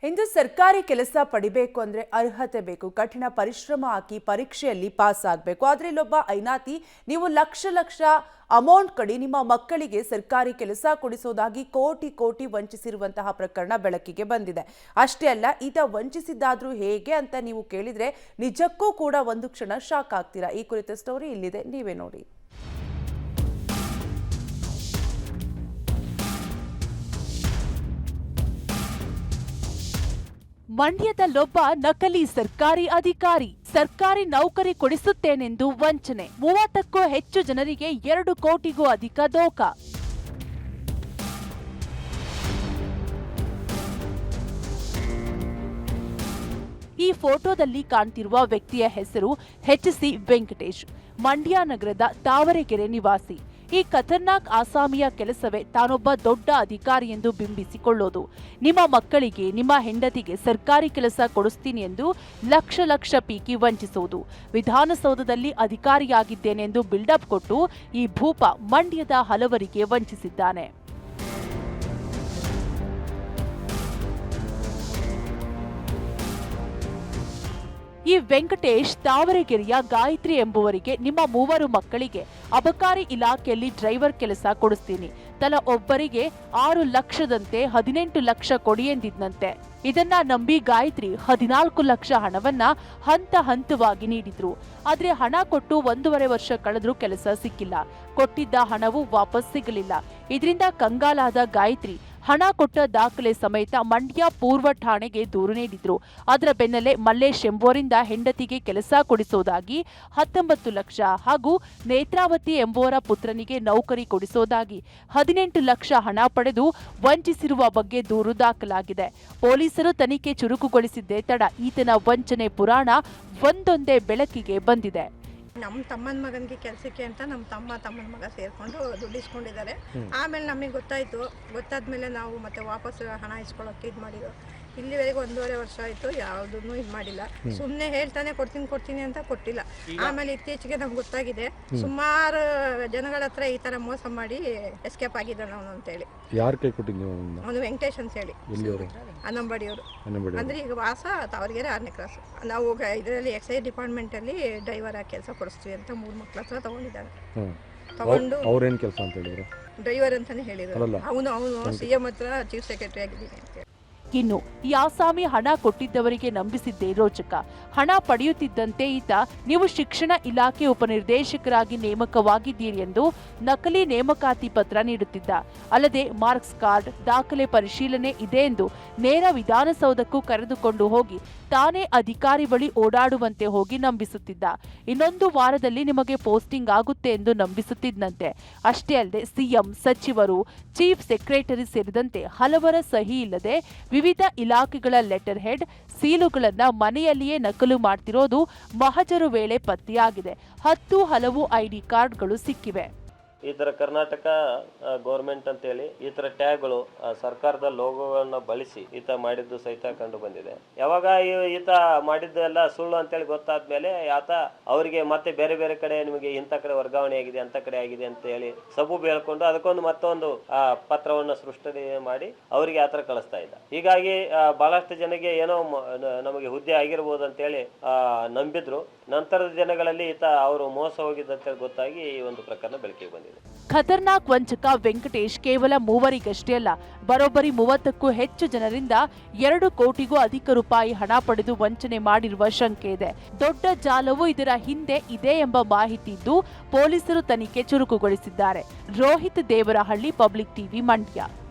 ಇಂದು ಸರ್ಕಾರಿ ಕೆಲಸ ಪಡಿಬೇಕು ಅಂದ್ರೆ ಅರ್ಹತೆ ಬೇಕು, ಕಠಿಣ ಪರಿಶ್ರಮ ಹಾಕಿ ಪರೀಕ್ಷೆಯಲ್ಲಿ ಪಾಸ್ ಆಗಬೇಕು. ಆದ್ರೆ ಇಲ್ಲೊಬ್ಬ ಐನಾತಿ ನೀವು ಲಕ್ಷ ಅಮೌಂಟ್ ಕಡಿ ನಿಮ್ಮ ಮಕ್ಕಳಿಗೆ ಸರ್ಕಾರಿ ಕೆಲಸ ಕೊಡಿಸೋದಾಗಿ ಕೋಟಿ ಕೋಟಿ ವಂಚಿಸಿರುವಂತಹ ಪ್ರಕರಣ ಬೆಳಕಿಗೆ ಬಂದಿದೆ. ಅಷ್ಟೇ ಅಲ್ಲ, ಈತ ವಂಚಿಸಿದ್ದಾದ್ರೂ ಹೇಗೆ ಅಂತ ನೀವು ಕೇಳಿದ್ರೆ ನಿಜಕ್ಕೂ ಕೂಡ ಒಂದು ಕ್ಷಣ ಶಾಕ್ ಆಗ್ತೀರಾ. ಈ ಕುರಿತ ಸ್ಟೋರಿ ಇಲ್ಲಿದೆ, ನೀವೇ ನೋಡಿ. ಮಂಡ್ಯದಲ್ಲೊಬ್ಬ ನಕಲಿ ಸರ್ಕಾರಿ ಅಧಿಕಾರಿ ಸರ್ಕಾರಿ ನೌಕರಿ ಕೊಡಿಸುತ್ತೇನೆಂದು ವಂಚನೆ, 30ಕ್ಕೂ ಹೆಚ್ಚು ಜನರಿಗೆ 2 ಕೋಟಿಗೂ ಅಧಿಕ ದೋಖ. ಈ ಫೋಟೋದಲ್ಲಿ ಕಾಣ್ತಿರುವ ವ್ಯಕ್ತಿಯ ಹೆಸರು ಎಚ್.ಸಿ. ವೆಂಕಟೇಶ್, ಮಂಡ್ಯ ನಗರದ ತಾವರೆಕೆರೆ ನಿವಾಸಿ. ಈ ಖತರ್ನಾಕ್ ಆಸಾಮಿಯ ಕೆಲಸವೇ ತಾನೊಬ್ಬ ದೊಡ್ಡ ಅಧಿಕಾರಿ ಎಂದು ಬಿಂಬಿಸಿಕೊಳ್ಳೋದು. ನಿಮ್ಮ ಮಕ್ಕಳಿಗೆ, ನಿಮ್ಮ ಹೆಂಡತಿಗೆ ಸರ್ಕಾರಿ ಕೆಲಸ ಕೊಡಿಸ್ತೀನಿ ಎಂದು ಲಕ್ಷ ಪೀಕಿ ವಂಚಿಸುವುದು. ವಿಧಾನಸೌಧದಲ್ಲಿ ಅಧಿಕಾರಿಯಾಗಿದ್ದೇನೆಂದು ಬಿಲ್ಡಪ್ ಕೊಟ್ಟು ಈ ಭೂಪ ಮಂಡ್ಯದ ಹಲವರಿಗೆ ವಂಚಿಸಿದ್ದಾನೆ. ಈ ವೆಂಕಟೇಶ್ ತಾವರೆಕೆರೆಯ ಗಾಯತ್ರಿ ಎಂಬುವರಿಗೆ ನಿಮ್ಮ 3 ಮಕ್ಕಳಿಗೆ ಅಬಕಾರಿ ಇಲಾಖೆಯಲ್ಲಿ ಡ್ರೈವರ್ ಕೆಲಸ ಕೊಡಿಸ್ತೀನಿ, ತಲಾ ಒಬ್ಬರಿಗೆ 6 ಲಕ್ಷದಂತೆ 18 ಲಕ್ಷ ಕೊಡಿ ಎಂದಿದ್ದಂತೆ. ಇದನ್ನ ನಂಬಿ ಗಾಯತ್ರಿ 14 ಲಕ್ಷ ಹಣವನ್ನ ಹಂತವಾಗಿ ನೀಡಿದ್ರು. ಆದ್ರೆ ಹಣ ಕೊಟ್ಟು 1.5 ವರ್ಷ ಕಳೆದ್ರೂ ಕೆಲಸ ಸಿಕ್ಕಿಲ್ಲ. ಕೊಟ್ಟಿದ್ದ ಹಣವೂ ವಾಪಸ್ ಸಿಗಲಿಲ್ಲ. ಇದರಿಂದ ಕಂಗಾಲಾದ ಗಾಯತ್ರಿ ಹಣ ಕೊಟ್ಟ ದಾಖಲೆ ಸಮೇತ ಮಂಡ್ಯ ಪೂರ್ವ ಠಾಣೆಗೆ ದೂರು ನೀಡಿದ್ರು. ಅದರ ಬೆನ್ನಲ್ಲೇ ಮಲ್ಲೇಶ್ ಎಂಬುವರಿಂದ ಹೆಂಡತಿಗೆ ಕೆಲಸ ಕೊಡಿಸೋದಾಗಿ 19 ಲಕ್ಷ ಹಾಗೂ ನೇತ್ರಾವತಿ ಎಂಬುವರ ಪುತ್ರನಿಗೆ ನೌಕರಿ ಕೊಡಿಸೋದಾಗಿ 18 ಲಕ್ಷ ಹಣ ಪಡೆದು ವಂಚಿಸಿರುವ ಬಗ್ಗೆ ದೂರು ದಾಖಲಾಗಿದೆ. ಪೊಲೀಸರು ತನಿಖೆ ಚುರುಕುಗೊಳಿಸಿದ್ದೇ ತಡ ಈತನ ವಂಚನೆ ಪುರಾಣ ಒಂದೊಂದೇ ಬೆಳಕಿಗೆ ಬಂದಿದೆ. ನಮ್ಮ ತಮ್ಮನ ಮಗನಿಗೆ ಕೆಲಸಕ್ಕೆ ಅಂತ ನಮ್ಮ ತಮ್ಮನ ಮಗ ಸೇರಿಕೊಂಡು ದುಡ್ಡಿಸ್ಕೊಂಡಿದ್ದಾರೆ. ಆಮೇಲೆ ನಮಗೆ ಗೊತ್ತಾದ್ಮೇಲೆ ನಾವು ಮತ್ತೆ ವಾಪಸ್ ಹಣ ಇಸ್ಕೊಳ್ಳೋಕ್ಕೆ ಇದು ಮಾಡಿದ್ರು. ಇಲ್ಲಿವರೆಗೆ 1.5 ವರ್ಷ ಆಯಿತು, ಯಾವುದನ್ನು ಇದು ಮಾಡಿಲ್ಲ. ಸುಮ್ಮನೆ ಹೇಳ್ತಾನೆ ಕೊಡ್ತೀನಿ ಅಂತ ಕೊಟ್ಟಿಲ್ಲ. ಆಮೇಲೆ ಇತ್ತೀಚೆಗೆ ನಮ್ಗೆ ಗೊತ್ತಾಗಿದೆ, ಸುಮಾರು ಜನಗಳ ಹತ್ರ ಈ ಥರ ಮೋಸ ಮಾಡಿ ಎಸ್ಕೇಪ್ ಆಗಿದ್ದಾನೆ ಅವನು ಅಂತೇಳಿ. ಯಾರು ಕೈ ಕೊಟ್ಟಿದ್ದು? ಅವನು ವೆಂಕಟೇಶ್ ಅಂತ ಹೇಳಿ, ಅನ್ನಂಬಡಿಯವರು. ಅಂದರೆ ಈಗ ವಾಸ ತಾವರೆಗೆರೆ 6ನೇ ಕ್ರಾಸ್. ನಾವು ಇದರಲ್ಲಿ ಎಕ್ಸೈಸ್ ಡಿಪಾರ್ಟ್ಮೆಂಟಲ್ಲಿ ಡ್ರೈವರ್ ಆಗಿ ಕೆಲಸ ಕೊಡಿಸ್ತೀವಿ ಅಂತ 3 ಮಕ್ಕಳ ಹತ್ರ ತಗೊಂಡಿದ್ದಾನೆ. ತಗೊಂಡು ಅವ್ರೇನು ಕೆಲಸ ಅಂತ ಹೇಳಿದ್ರು? ಡ್ರೈವರ್ ಅಂತಾನೆ ಹೇಳಿದ್ರು. ಅವನು CM ಹತ್ರ ಚೀಫ್ ಸೆಕ್ರೆಟರಿ ಆಗಿದ್ದೀನಿ ಅಂತ. ಇನ್ನು ಈ ಆಸಾಮಿ ಹಣ ಕೊಟ್ಟಿದ್ದವರಿಗೆ ನಂಬಿಸಿದ್ದೇ ರೋಚಕ. ಹಣ ಪಡೆಯುತ್ತಿದ್ದಂತೆ ಈತ ನೀವು ಶಿಕ್ಷಣ ಇಲಾಖೆ ಉಪನಿರ್ದೇಶಕರಾಗಿ ನೇಮಕವಾಗಿದ್ದೀರಿ ಎಂದು ನಕಲಿ ನೇಮಕಾತಿ ಪತ್ರ ನೀಡುತ್ತಿದ್ದ. ಅಲ್ಲದೆ ಮಾರ್ಕ್ಸ್ ಕಾರ್ಡ್, ದಾಖಲೆ ಪರಿಶೀಲನೆ ಇದೆ ಎಂದು ನೇರ ವಿಧಾನಸೌಧಕ್ಕೂ ಕರೆದುಕೊಂಡು ಹೋಗಿ ತಾನೇ ಅಧಿಕಾರಿ ಬಳಿ ಓಡಾಡುವಂತೆ ಹೋಗಿ ನಂಬಿಸುತ್ತಿದ್ದ. ಇನ್ನೊಂದು ವಾರದಲ್ಲಿ ನಿಮಗೆ ಪೋಸ್ಟಿಂಗ್ ಆಗುತ್ತೆ ಎಂದು ನಂಬಿಸುತ್ತಿದ್ದಂತೆ. ಅಷ್ಟೇ ಅಲ್ಲದೆ CM, ಸಚಿವರು, ಚೀಫ್ ಸೆಕ್ರೆಟರಿ ಸೇರಿದಂತೆ ಹಲವರ ಸಹಿ ಇಲ್ಲದೆ ವಿವಿಧ ಇಲಾಖೆಗಳ ಲೆಟರ್ ಹೆಡ್, ಸೀಲುಗಳನ್ನ ಮನೆಯಲ್ಲಿಯೇ ನಕಲು ಮಾಡ್ತಿರೋದು ಮಹಜರು ವೇಳೆ ಪತ್ತೆಯಾಗಿದೆ. 10 ಹಲವು ID ಕಾರ್ಡ್ಗಳು ಸಿಕ್ಕಿವೆ. ಈ ಥರ ಕರ್ನಾಟಕ ಗೌರ್ಮೆಂಟ್ ಅಂತೇಳಿ ಈ ಥರ ಟ್ಯಾಗ್ಗಳು ಸರ್ಕಾರದ ಲೋಗೋಗಳನ್ನ ಬಳಸಿ ಈತ ಮಾಡಿದ್ದು ಸಹಿತ ಕಂಡು ಬಂದಿದೆ. ಯಾವಾಗ ಈತ ಮಾಡಿದ್ದು ಎಲ್ಲ ಸುಳ್ಳು ಅಂತೇಳಿ ಗೊತ್ತಾದ್ಮೇಲೆ ಆತ ಅವರಿಗೆ ಮತ್ತೆ ಬೇರೆ ಬೇರೆ ಕಡೆ ನಿಮಗೆ ಇಂಥ ಕಡೆ ವರ್ಗಾವಣೆ ಆಗಿದೆ, ಅಂತ ಕಡೆ ಆಗಿದೆ ಅಂತ ಹೇಳಿ ಸಬೂಬು ಹೇಳ್ಕೊಂಡು ಅದಕ್ಕೊಂದು ಮತ್ತೊಂದು ಪತ್ರವನ್ನು ಸೃಷ್ಟಿ ಮಾಡಿ ಅವರಿಗೆ ಆ ಥರ ಕಳಿಸ್ತಾ ಇದ್ದ. ಹೀಗಾಗಿ ಬಹಳಷ್ಟು ಜನಗೆ ಏನೋ ನಮಗೆ ಹುದ್ದೆ ಆಗಿರ್ಬೋದು ಅಂತೇಳಿ ನಂಬಿದ್ರು. ನಂತರದ ದಿನಗಳಲ್ಲಿ ಈತ ಅವರು ಮೋಸ ಹೋಗಿದ್ದಂತೇಳಿ ಗೊತ್ತಾಗಿ ಈ ಒಂದು ಪ್ರಕರಣ ಬೆಳಕಿಗೆ ಬಂದಿದೆ. ಖತರ್ನಾಕ್ ವಂಚಕ ವೆಂಕಟೇಶ್ ಕೇವಲ 3 ಅಲ್ಲ, ಬರೋಬ್ಬರಿ 30ಕ್ಕೂ ಹೆಚ್ಚು ಜನರಿಂದ 2 ಕೋಟಿಗೂ ಅಧಿಕ ರೂಪಾಯಿ ಹಣ ಪಡೆದು ವಂಚನೆ ಮಾಡಿರುವ ಶಂಕೆ ಇದೆ. ದೊಡ್ಡ ಜಾಲವು ಇದರ ಹಿಂದೆ ಇದೆ ಎಂಬ ಮಾಹಿತಿ ಇದ್ದು ಪೊಲೀಸರು ತನಿಖೆ ಚುರುಕುಗೊಳಿಸಿದ್ದಾರೆ. Rohit Devarahalli, public TV, Mandya.